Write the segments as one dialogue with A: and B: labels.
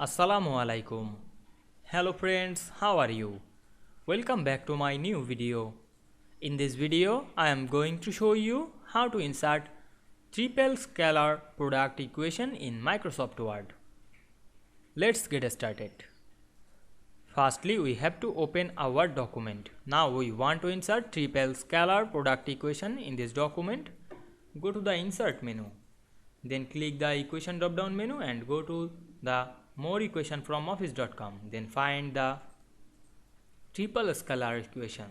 A: Assalamu Walaikum. Hello friends, how are you? Welcome back to my new video. In this video, I am going to show you how to insert triple scalar product equation in Microsoft Word. Let's get started. Firstly, we have to open a Word document. Now we want to insert triple scalar product equation in this document. Go to the Insert menu. Then click the Equation drop down menu and go to the More Equation from Office.com. Then find the triple scalar equation.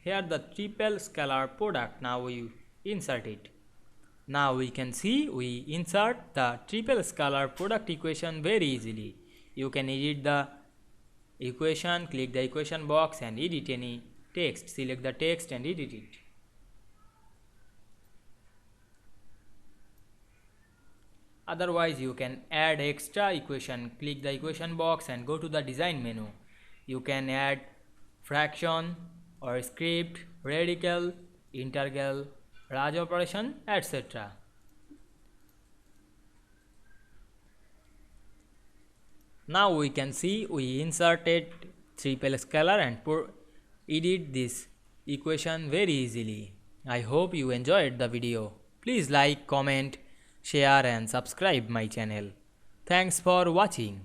A: Here the triple scalar product. Now we insert it. Now we can see we insert the triple scalar product equation very easily. You can edit the equation, click the equation box and edit any text. Select the text and edit it. Otherwise, you can add extra equation. Click the equation box and go to the design menu. You can add fraction or script, radical, integral, Raj operation, etc. Now we can see we inserted triple scalar and edit this equation very easily. I hope you enjoyed the video. Please like, comment, share and subscribe my channel. Thanks for watching.